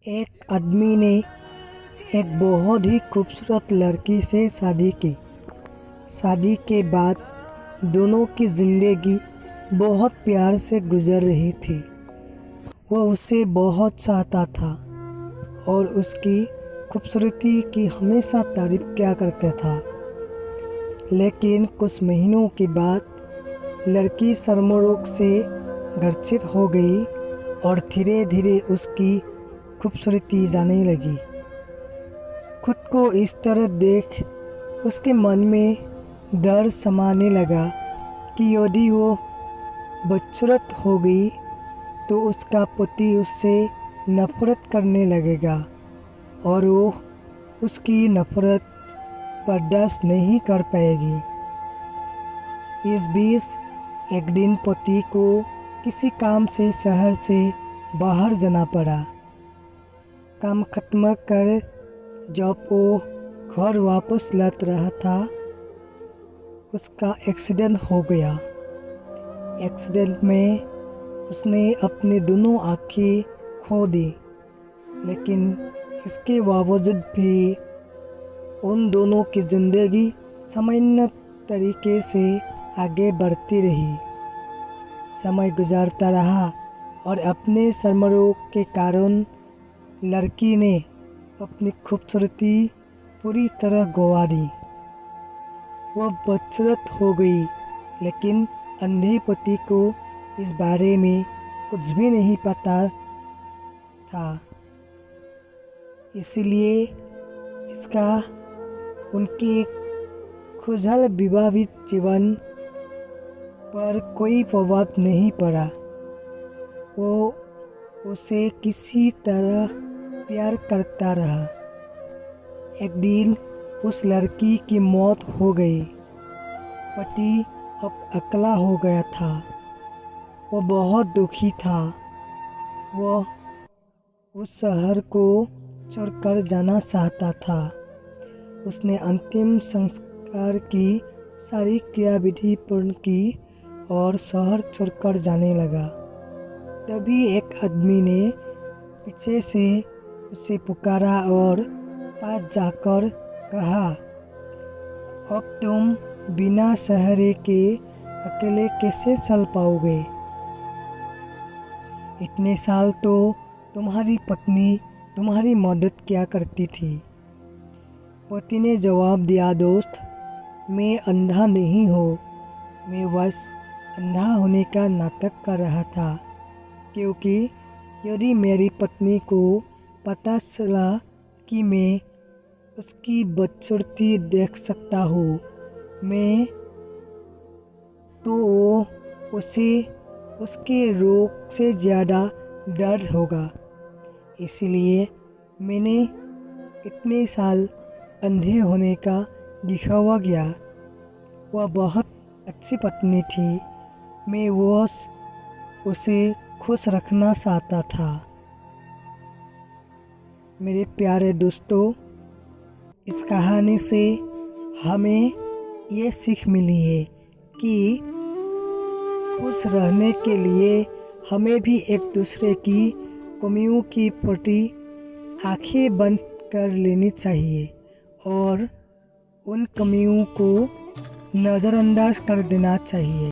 एक आदमी ने एक बहुत ही खूबसूरत लड़की से शादी की। शादी के बाद दोनों की ज़िंदगी बहुत प्यार से गुजर रही थी। वह उसे बहुत चाहता था और उसकी खूबसूरती की हमेशा तारीफ किया करता था। लेकिन कुछ महीनों के बाद लड़की चर्मरोग से ग्रसित हो गई और धीरे धीरे उसकी खूबसूरती जाने लगी। खुद को इस तरह देख उसके मन में डर समाने लगा कि यदि वो बदसूरत हो गई तो उसका पति उससे नफरत करने लगेगा और वो उसकी नफरत बर्दाश्त नहीं कर पाएगी। इस बीच एक दिन पति को किसी काम से शहर से बाहर जाना पड़ा। काम खत्म कर जब वो घर वापस लौट रहा था, उसका एक्सीडेंट हो गया। एक्सीडेंट में उसने अपनी दोनों आँखें खो दी, लेकिन इसके बावजूद भी उन दोनों की ज़िंदगी सामान्य तरीके से आगे बढ़ती रही। समय गुजरता रहा और अपने चर्मरोग के कारण लड़की ने अपनी खूबसूरती पूरी तरह गंवा दी। वह बदसूरत हो गई, लेकिन अंधे पति को इस बारे में कुछ भी नहीं पता था। इसलिए इसका उनके खुशहाल विवाहित जीवन पर कोई प्रभाव नहीं पड़ा। वो उसे किसी तरह प्यार करता रहा। एक दिन उस लड़की की मौत हो गई। पति अब अकेला हो गया था। वह बहुत दुखी था। वह उस शहर को छोड़कर जाना चाहता था। उसने अंतिम संस्कार की सारी क्रियाविधि पूर्ण की और शहर छोड़कर जाने लगा। तभी एक आदमी ने पीछे से उसे पुकारा और पास जाकर कहा, अब तुम बिना सहारे के अकेले कैसे चल पाओगे? इतने साल तो तुम्हारी पत्नी तुम्हारी मदद किया करती थी। पति ने जवाब दिया, दोस्त, मैं अंधा नहीं हूँ। मैं बस अंधा होने का नाटक कर रहा था, क्योंकि यदि मेरी पत्नी को पता चला कि मैं उसकी बदसूरती देख सकता हूँ, तो वो उसे उसके रोग से ज़्यादा दर्द होगा। इसलिए मैंने इतने साल अंधे होने का दिखावा किया। वह बहुत अच्छी पत्नी थी। मैं उसे खुश रखना चाहता था। मेरे प्यारे दोस्तों, इस कहानी से हमें ये सीख मिली है कि खुश रहने के लिए हमें भी एक दूसरे की कमियों के प्रति आंखें बंद कर लेनी चाहिए और उन कमियों को नज़रअंदाज कर देना चाहिए।